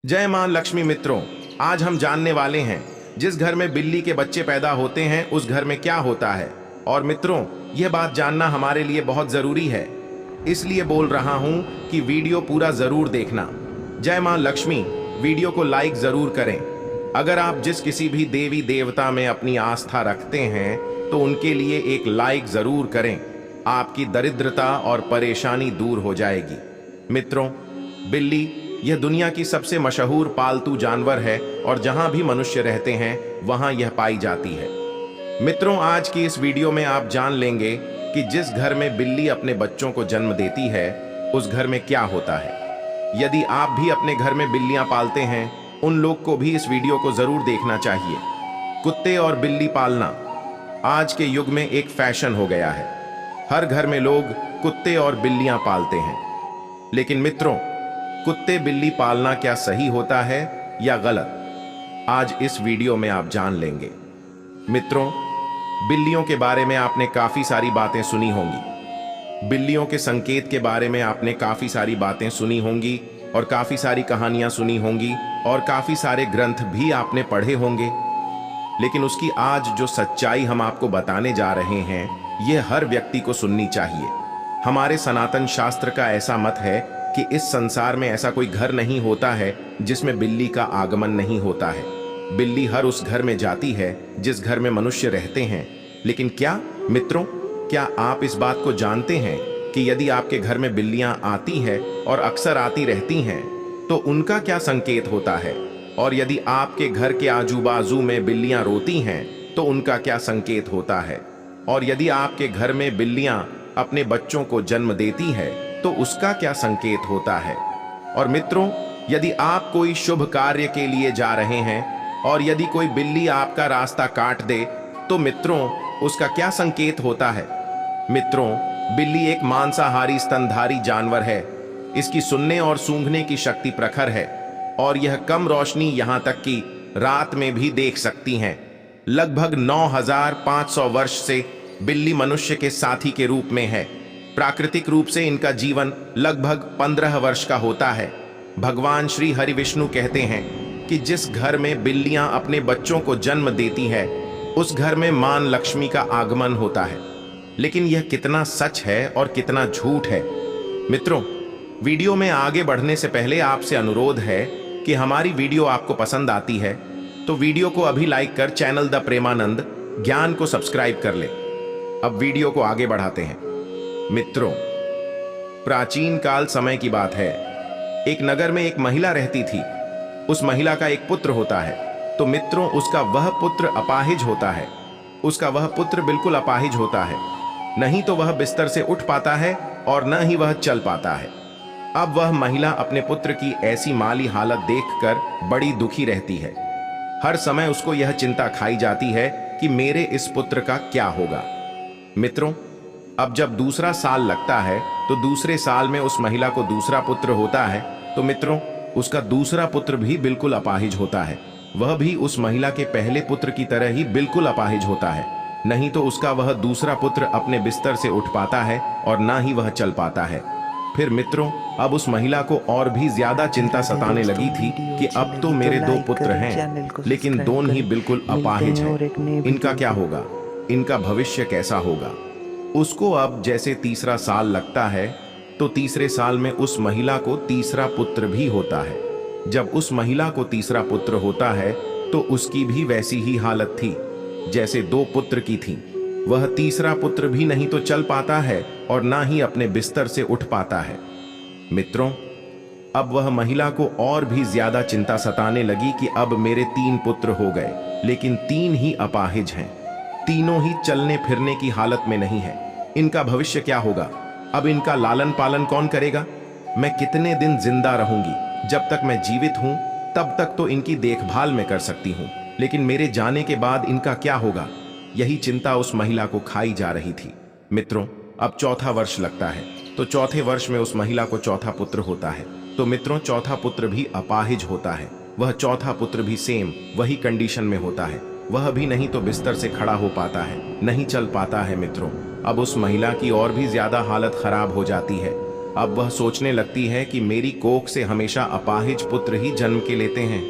जय मां लक्ष्मी। मित्रों, आज हम जानने वाले हैं जिस घर में बिल्ली के बच्चे पैदा होते हैं उस घर में क्या होता है। और मित्रों, यह बात जानना हमारे लिए बहुत जरूरी है, इसलिए बोल रहा हूं कि वीडियो पूरा जरूर देखना। जय मां लक्ष्मी। वीडियो को लाइक जरूर करें। अगर आप जिस किसी भी देवी देवता में अपनी आस्था रखते हैं तो उनके लिए एक लाइक जरूर करें। आपकी दरिद्रता और परेशानी दूर हो जाएगी। मित्रों, बिल्ली यह दुनिया की सबसे मशहूर पालतू जानवर है और जहां भी मनुष्य रहते हैं वहां यह पाई जाती है। मित्रों, आज की इस वीडियो में आप जान लेंगे कि जिस घर में बिल्ली अपने बच्चों को जन्म देती है उस घर में क्या होता है। यदि आप भी अपने घर में बिल्लियां पालते हैं, उन लोग को भी इस वीडियो को जरूर देखना चाहिए। कुत्ते और बिल्ली पालना आज के युग में एक फैशन हो गया है। हर घर में लोग कुत्ते और बिल्लियां पालते हैं। लेकिन मित्रों, कुत्ते बिल्ली पालना क्या सही होता है या गलत, आज इस वीडियो में आप जान लेंगे। मित्रों, बिल्लियों के बारे में आपने काफी सारी बातें सुनी होंगी। बिल्लियों के संकेत के बारे में आपने काफी सारी बातें सुनी होंगी और काफी सारी कहानियां सुनी होंगी और काफी सारे ग्रंथ भी आपने पढ़े होंगे। लेकिन उसकी आज जो सच्चाई हम आपको बताने जा रहे हैं, यह हर व्यक्ति को सुननी चाहिए। हमारे सनातन शास्त्र का ऐसा मत है कि इस संसार में ऐसा कोई घर नहीं होता है जिसमें बिल्ली का आगमन नहीं होता है। बिल्ली हर उस घर में जाती है जिस घर में मनुष्य रहते हैं। लेकिन क्या मित्रों, क्या आप इस बात को जानते हैं कि यदि आपके घर में बिल्लियां आती हैं और अक्सर आती रहती हैं तो उनका क्या संकेत होता है? और यदि आपके घर के आजू बाजू में बिल्लियां रोती हैं तो उनका क्या संकेत होता है? और यदि आपके घर में बिल्लियां अपने बच्चों को जन्म देती है तो उसका क्या संकेत होता है? और मित्रों, यदि आप कोई शुभ कार्य के लिए जा रहे हैं और यदि कोई बिल्ली आपका रास्ता काट दे तो मित्रों उसका क्या संकेत होता है? मित्रों, बिल्ली एक मांसाहारी स्तनधारी जानवर है। इसकी सुनने और सूंघने की शक्ति प्रखर है और यह कम रोशनी यहां तक कि रात में भी देख सकती हैं। लगभग 9500 वर्ष से बिल्ली मनुष्य के साथी के रूप में है। प्राकृतिक रूप से इनका जीवन लगभग 15 वर्ष का होता है। भगवान श्री हरि विष्णु कहते हैं कि जिस घर में बिल्लियां अपने बच्चों को जन्म देती है उस घर में मां लक्ष्मी का आगमन होता है। लेकिन यह कितना सच है और कितना झूठ है? मित्रों, वीडियो में आगे बढ़ने से पहले आपसे अनुरोध है कि हमारी वीडियो आपको पसंद आती है तो वीडियो को अभी लाइक कर चैनल द प्रेमानंद ज्ञान को सब्सक्राइब कर ले। अब वीडियो को आगे बढ़ाते हैं। मित्रों, प्राचीन काल समय की बात है। एक नगर में एक महिला रहती थी। उस महिला का एक पुत्र होता है। तो मित्रों, उसका वह पुत्र अपाहिज होता है। उसका वह पुत्र बिल्कुल अपाहिज होता है। नहीं तो वह बिस्तर से उठ पाता है और न ही वह चल पाता है। अब वह महिला अपने पुत्र की ऐसी माली हालत देखकर बड़ी दुखी रहती है। हर समय उसको यह चिंता खाई जाती है कि मेरे इस पुत्र का क्या होगा। मित्रों, अब जब दूसरा साल लगता है तो दूसरे साल में उस महिला को दूसरा पुत्र होता है। तो मित्रों, उसका दूसरा पुत्र भी बिल्कुल अपाहिज होता है। वह भी उस महिला के पहले पुत्र की तरह ही बिल्कुल अपाहिज होता है। नहीं तो उसका वह दूसरा पुत्र अपने बिस्तर से उठ पाता है और ना ही वह चल पाता है। फिर मित्रों, अब उस महिला को और भी ज्यादा चिंता सताने लगी थी कि अब तो मेरे 2 पुत्र हैं, लेकिन दोनों ही बिल्कुल अपाहिज हैं। इनका क्या होगा? इनका भविष्य कैसा होगा? उसको अब जैसे तीसरा साल लगता है तो तीसरे साल में उस महिला को तीसरा पुत्र भी होता है। जब उस महिला को तीसरा पुत्र होता है तो उसकी भी वैसी ही हालत थी जैसे 2 पुत्र की थी। वह तीसरा पुत्र भी नहीं तो चल पाता है और ना ही अपने बिस्तर से उठ पाता है। मित्रों, अब वह महिला को और भी ज्यादा चिंता सताने लगी कि अब मेरे 3 पुत्र हो गए, लेकिन 3 ही अपाहिज हैं। तीनों ही चलने फिरने की हालत में नहीं है। इनका भविष्य क्या होगा? अब इनका लालन पालन कौन करेगा? मैं कितने दिन जिंदा रहूंगी? जब तक मैं जीवित हूं तब तक तो इनकी देखभाल मैं कर सकती हूं, लेकिन मेरे जाने के बाद इनका क्या होगा? यही चिंता उस महिला को खाई जा रही थी। मित्रों, अब चौथा वर्ष लगता है तो चौथे वर्ष में उस महिला को चौथा पुत्र होता है। तो मित्रों, चौथा पुत्र भी अपाहिज होता है। वह चौथा पुत्र भी सेम वही कंडीशन में होता है। वह भी नहीं तो बिस्तर से खड़ा हो पाता है, नहीं चल पाता है। मित्रों, अब उस महिला की और भी ज्यादा हालत खराब हो जाती है। अब वह सोचने लगती है कि मेरी कोख से हमेशा अपाहिज पुत्र ही जन्म के लेते हैं।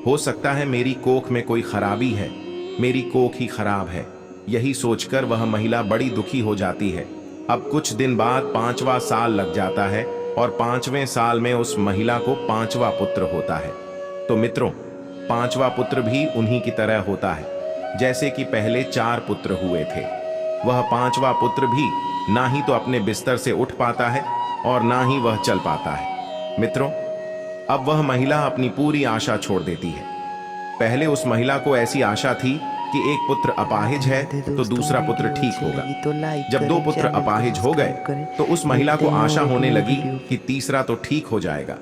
हो सकता है मेरी कोख में कोई खराबी है, मेरी कोख ही खराब है। यही सोचकर वह महिला बड़ी दुखी हो जाती है। अब कुछ दिन बाद 5वां साल लग जाता है और 5वें साल में उस महिला को 5वां पुत्र होता है। तो मित्रों, 5वां पुत्र भी उन्हीं की तरह होता है जैसे कि पहले 4 पुत्र हुए थे। वह 5वां पुत्र भी ना ही तो अपने बिस्तर से उठ पाता है और ना ही वह चल पाता है। मित्रों, अब वह महिला अपनी पूरी आशा छोड़ देती है। पहले उस महिला को ऐसी आशा थी कि एक पुत्र अपाहिज है तो दूसरा पुत्र ठीक होगा। जब 2 पुत्र अपाहिज हो गए तो उस महिला को आशा होने लगी कि तीसरा तो ठीक हो जाएगा।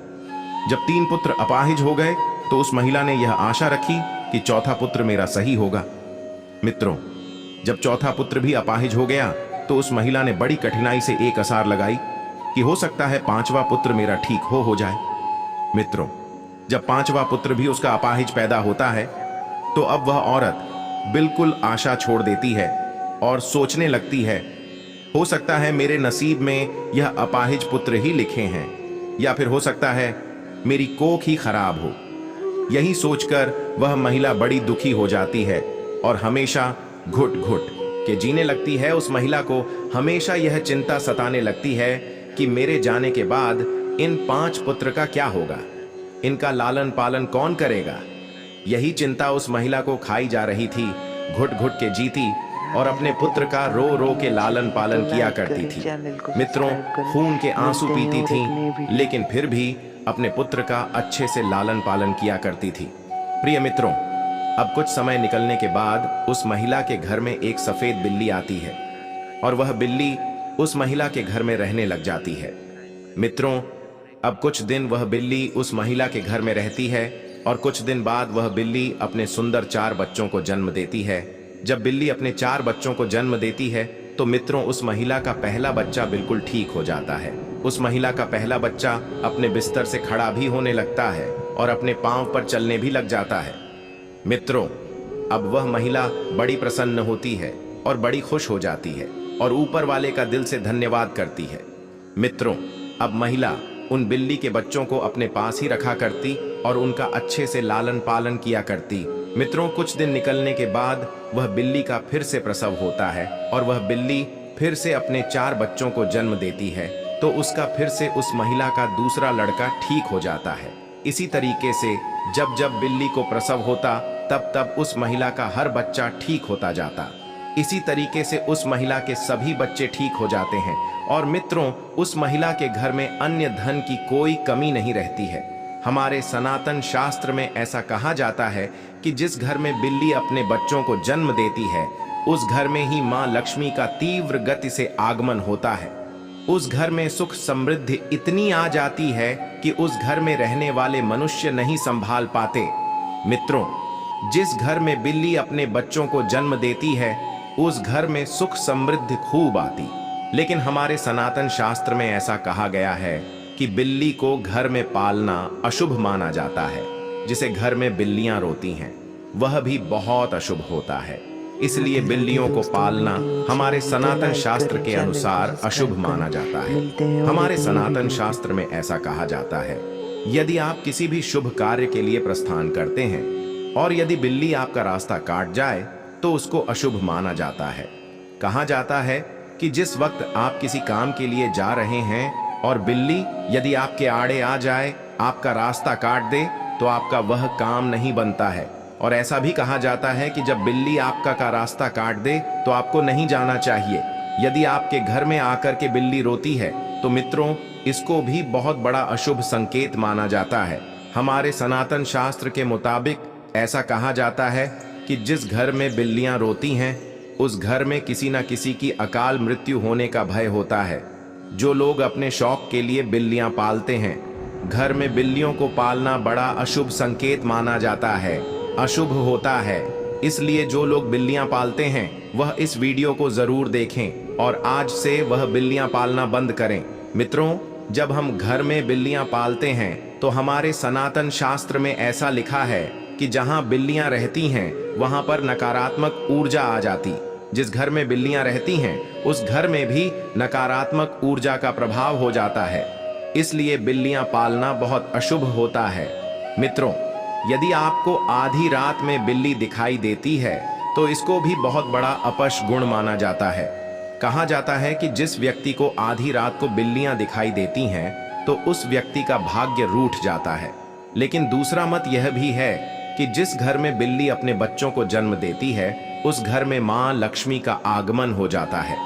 जब 3 पुत्र अपाहिज हो गए तो उस महिला ने यह आशा रखी कि चौथा पुत्र मेरा सही होगा। मित्रों, जब चौथा पुत्र भी अपाहिज हो गया तो उस महिला ने बड़ी कठिनाई से एक आसार लगाई कि हो सकता है 5वां पुत्र मेरा ठीक हो जाए। मित्रों, जब 5वां पुत्र भी उसका अपाहिज पैदा होता है तो अब वह औरत बिल्कुल आशा छोड़ देती है और सोचने लगती है, हो सकता है मेरे नसीब में यह अपाहिज पुत्र ही लिखे हैं, या फिर हो सकता है मेरी कोख ही खराब हो। यही सोचकर वह महिला बड़ी दुखी हो जाती है और हमेशा घुट घुट के जीने लगती है। उस महिला को हमेशा यह चिंता सताने लगती है कि मेरे जाने के बाद इन 5 पुत्र का क्या होगा, इनका लालन पालन कौन करेगा। यही चिंता उस महिला को खाई जा रही थी। घुट घुट के जीती और अपने पुत्र का रो रो के लालन पालन किया करती थी। मित्रों, खून के आंसू पीती थी लेकिन फिर भी अपने पुत्र का अच्छे से लालन पालन किया करती थी। प्रिय मित्रों, अब कुछ समय निकलने के बाद उस महिला के घर में एक सफेद बिल्ली आती है और वह बिल्ली उस महिला के घर में रहने लग जाती है। मित्रों, अब कुछ दिन वह बिल्ली उस महिला के घर में रहती है और कुछ दिन बाद वह बिल्ली अपने सुंदर 4 बच्चों को जन्म देती है। जब बिल्ली अपने 4 बच्चों को जन्म देती है तो मित्रों, उस महिला का पहला बच्चा बिल्कुल ठीक हो जाता है। उस महिला का पहला बच्चा अपने बिस्तर से खड़ा भी होने लगता है और अपने पांव पर चलने भी लग जाता है। मित्रों, अब वह महिला बड़ी प्रसन्न होती है और बड़ी खुश हो जाती है और ऊपर वाले का दिल से धन्यवाद करती है। मित्रों, अब महिला उन बिल्ली के बच्चों को अपने पास ही रखा करती और उनका अच्छे से लालन पालन किया करती। मित्रों, कुछ दिन निकलने के बाद वह बिल्ली का फिर से प्रसव होता है और वह बिल्ली फिर से अपने 4 बच्चों को जन्म देती है। तो उसका फिर से उस महिला का दूसरा लड़का ठीक हो जाता है। इसी तरीके से जब जब बिल्ली को प्रसव होता तब तब उस महिला का हर बच्चा ठीक होता जाता। इसी तरीके से उस महिला के सभी बच्चे ठीक हो जाते हैं और मित्रों, उस महिला के घर में अन्य धन की कोई कमी नहीं रहती है। हमारे सनातन शास्त्र में ऐसा कहा जाता है कि जिस घर में बिल्ली अपने बच्चों को जन्म देती है उस घर में ही मां लक्ष्मी का तीव्र गति से आगमन होता है। उस घर में सुख समृद्धि इतनी आ जाती है कि उस घर में रहने वाले मनुष्य नहीं संभाल पाते। मित्रों, जिस घर में बिल्ली अपने बच्चों को जन्म देती है उस घर में सुख समृद्धि खूब आती। लेकिन हमारे सनातन शास्त्र में ऐसा कहा गया है कि बिल्ली को घर में पालना अशुभ माना जाता है। जिसे घर में बिल्लियां रोती हैं वह भी बहुत अशुभ होता है। इसलिए बिल्लियों को पालना हमारे सनातन शास्त्र के अनुसार अशुभ माना जाता है। हमारे सनातन शास्त्र में ऐसा कहा जाता है, यदि आप किसी भी शुभ कार्य के लिए प्रस्थान करते हैं और यदि बिल्ली आपका रास्ता काट जाए तो उसको अशुभ माना जाता है। कहा जाता है कि जिस वक्त आप किसी काम के लिए जा रहे हैं और बिल्ली यदि आपके आड़े आ जाए, आपका रास्ता काट दे, तो आपका वह काम नहीं बनता है। और ऐसा भी कहा जाता है कि जब बिल्ली आपका का रास्ता काट दे तो आपको नहीं जाना चाहिए। यदि आपके घर में आकर के बिल्ली रोती है तो मित्रों, इसको भी बहुत बड़ा अशुभ संकेत माना जाता है। हमारे सनातन शास्त्र के मुताबिक ऐसा कहा जाता है कि जिस घर में बिल्लियां रोती हैं उस घर में किसी न किसी की अकाल मृत्यु होने का भय होता है। जो लोग अपने शौक के लिए बिल्लियां पालते हैं, घर में बिल्लियों को पालना बड़ा अशुभ संकेत माना जाता है, अशुभ होता है। इसलिए जो लोग बिल्लियां पालते हैं वह इस वीडियो को जरूर देखें और आज से वह बिल्लियां पालना बंद करें। मित्रों, जब हम घर में बिल्लियां पालते हैं तो हमारे सनातन शास्त्र में ऐसा लिखा है कि जहां बिल्लियां रहती हैं वहां पर नकारात्मक ऊर्जा आ जाती। जिस घर में बिल्लियां रहती हैं उस घर में भी नकारात्मक ऊर्जा का प्रभाव हो जाता है। इसलिए बिल्लियां पालना बहुत अशुभ होता है। मित्रों, यदि आपको आधी रात में बिल्ली दिखाई देती है तो इसको भी बहुत बड़ा अपशगुण माना जाता है। कहा जाता है कि जिस व्यक्ति को आधी रात को बिल्लियां दिखाई देती हैं तो उस व्यक्ति का भाग्य रूठ जाता है। लेकिन दूसरा मत यह भी है कि जिस घर में बिल्ली अपने बच्चों को जन्म देती है उस घर में मां लक्ष्मी का आगमन हो जाता है।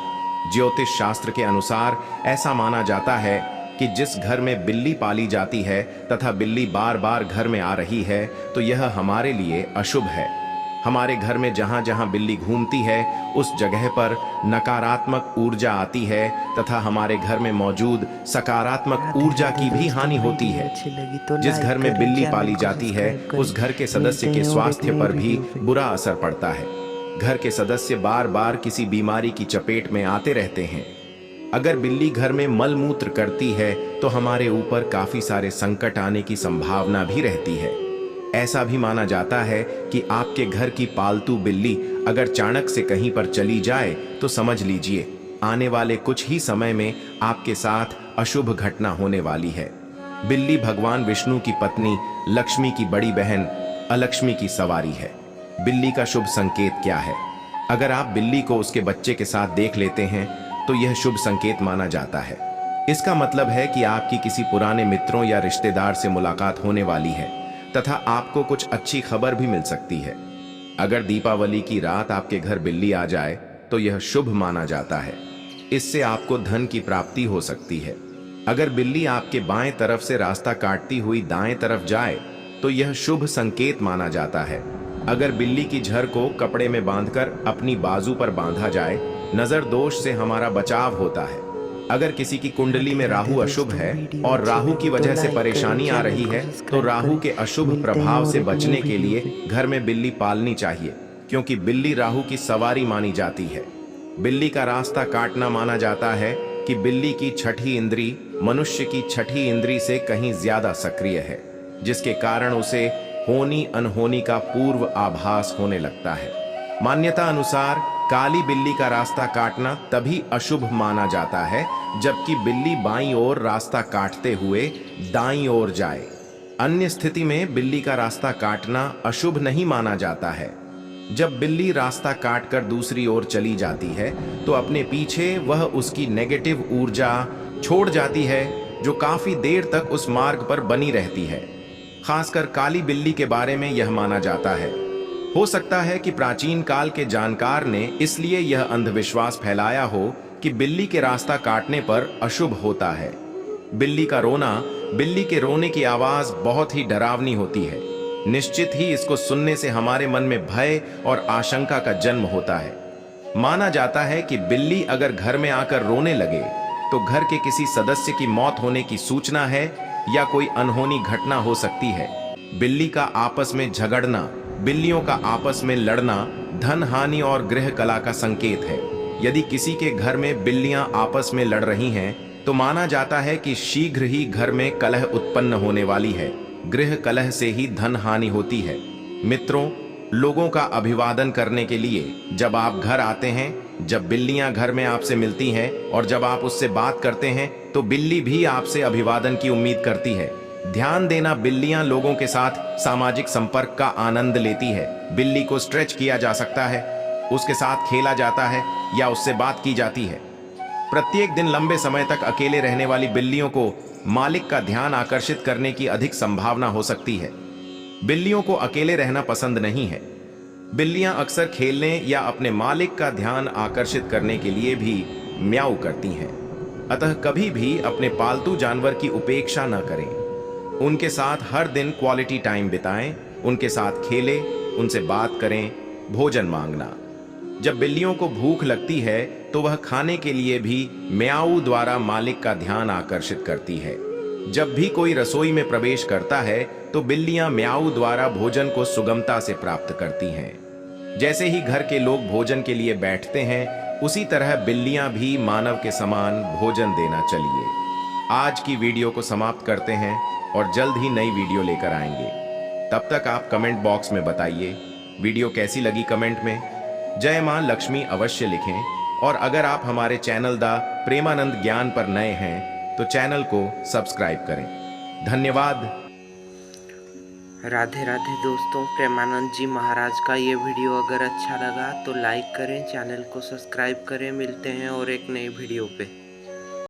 ज्योतिष शास्त्र के अनुसार ऐसा माना जाता है कि जिस घर में बिल्ली पाली जाती है तथा बिल्ली बार बार घर में आ रही है तो यह हमारे लिए अशुभ है। हमारे घर में जहां जहां बिल्ली घूमती है उस जगह पर नकारात्मक ऊर्जा आती है तथा हमारे घर में मौजूद सकारात्मक ऊर्जा की भी हानि होती है। जिस घर में बिल्ली पाली जाती है उस घर के सदस्य के स्वास्थ्य पर भी बुरा असर पड़ता है। घर के सदस्य बार बार किसी बीमारी की चपेट में आते रहते हैं। अगर बिल्ली घर में मल मूत्र करती है तो हमारे ऊपर काफी सारे संकट आने की संभावना भी रहती है। ऐसा भी माना जाता है कि आपके घर की पालतू बिल्ली अगर चाणक्य से कहीं पर चली जाए तो समझ लीजिए आने वाले कुछ ही समय में आपके साथ अशुभ घटना होने वाली है। बिल्ली भगवान विष्णु की पत्नी लक्ष्मी की बड़ी बहन अलक्ष्मी की सवारी है। बिल्ली का शुभ संकेत क्या है? अगर आप बिल्ली को उसके बच्चे के साथ देख लेते हैं तो यह शुभ संकेत माना जाता है। इसका मतलब है कि आपकी किसी पुराने मित्रों या रिश्तेदार से मुलाकात होने वाली है तथा आपको कुछ अच्छी खबर भी मिल सकती है। अगर दीपावली की रात आपके घर बिल्ली आ जाए तो यह शुभ माना जाता है। इससे आपको धन की प्राप्ति हो सकती है। अगर बिल्ली आपके बाएं तरफ से रास्ता काटती हुई दाएं तरफ जाए तो यह शुभ संकेत माना जाता है। अगर बिल्ली की झर को कपड़े में बांधकर अपनी बाजू पर बांधा जाए, नजर दोष से हमारा बचाव होता है। अगर किसी की कुंडली में राहु अशुभ है और राहु की वजह से परेशानी आ रही है तो राहु के अशुभ प्रभाव से बचने के लिए घर में बिल्ली पालनी चाहिए, क्योंकि बिल्ली राहु की सवारी मानी जाती है। बिल्ली का रास्ता काटना माना जाता है कि बिल्ली की छठी इंद्री मनुष्य की छठी इंद्री से कहीं ज्यादा सक्रिय है, जिसके कारण उसे होनी अनहोनी का पूर्व आभास होने लगता है। मान्यता अनुसार काली बिल्ली का रास्ता काटना तभी अशुभ माना जाता है जबकि बिल्ली बाईं ओर रास्ता काटते हुए दाईं ओर जाए। अन्य स्थिति में बिल्ली का रास्ता काटना अशुभ नहीं माना जाता है। जब बिल्ली रास्ता काटकर दूसरी ओर चली जाती है तो अपने पीछे वह उसकी नेगेटिव ऊर्जा छोड़ जाती है जो काफी देर तक उस मार्ग पर बनी रहती है। खासकर काली बिल्ली के बारे में यह माना जाता है। हो सकता है कि प्राचीन काल के जानकार ने इसलिए यह अंधविश्वास फैलाया हो कि बिल्ली के रास्ता काटने पर अशुभ होता है। बिल्ली का रोना, बिल्ली के रोने की आवाज बहुत ही डरावनी होती है। निश्चित ही इसको सुनने से हमारे मन में भय और आशंका का जन्म होता है। माना जाता है कि बिल्ली अगर घर में आकर रोने लगे तो घर के किसी सदस्य की मौत होने की सूचना है या कोई अनहोनी घटना हो सकती है। बिल्ली का आपस में झगड़ना, बिल्लियों का आपस में लड़ना धन हानि और गृह कला का संकेत है। यदि किसी के घर में बिल्लियां आपस में लड़ रही हैं तो माना जाता है कि शीघ्र ही घर में कलह उत्पन्न होने वाली है। गृह कलह से ही धन हानि होती है। मित्रों, लोगों का अभिवादन करने के लिए जब आप घर आते हैं, जब बिल्लियां घर में आपसे मिलती हैं और जब आप उससे बात करते हैं तो बिल्ली भी आपसे अभिवादन की उम्मीद करती है। ध्यान देना, बिल्लियां लोगों के साथ सामाजिक संपर्क का आनंद लेती है। बिल्ली को स्ट्रेच किया जा सकता है, उसके साथ खेला जाता है या उससे बात की जाती है। प्रत्येक दिन लंबे समय तक अकेले रहने वाली बिल्लियों को मालिक का ध्यान आकर्षित करने की अधिक संभावना हो सकती है। बिल्लियों को अकेले रहना पसंद नहीं है। बिल्लियां अक्सर खेलने या अपने मालिक का ध्यान आकर्षित करने के लिए भी म्याऊ करती हैं। अतः कभी भी अपने पालतू जानवर की उपेक्षा न करें। उनके साथ हर दिन क्वालिटी टाइम बिताएं, उनके साथ खेलें, उनसे बात करें, भोजन मांगना। जब बिल्लियों को भूख लगती है तो वह खाने के लिए भी म्याऊ द्वारा मालिक का ध्यान आकर्षित करती है। जब भी कोई रसोई में प्रवेश करता है तो बिल्लियां म्याऊ द्वारा भोजन को सुगमता से प्राप्त करती हैं। जैसे ही घर के लोग भोजन के लिए बैठते हैं उसी तरह बिल्लियां भी मानव के समान भोजन देना। चलिए आज की वीडियो को समाप्त करते हैं और जल्द ही नई वीडियो लेकर आएंगे। तब तक आप कमेंट बॉक्स में बताइए वीडियो कैसी लगी। कमेंट में जय मां लक्ष्मी अवश्य लिखें और अगर आप हमारे चैनल द प्रेमानंद ज्ञान पर नए हैं तो चैनल को सब्सक्राइब करें। धन्यवाद। राधे राधे दोस्तों, प्रेमानंद जी महाराज का ये वीडियो अगर अच्छा लगा तो लाइक करें, चैनल को सब्सक्राइब करें। मिलते हैं और एक नई वीडियो पे।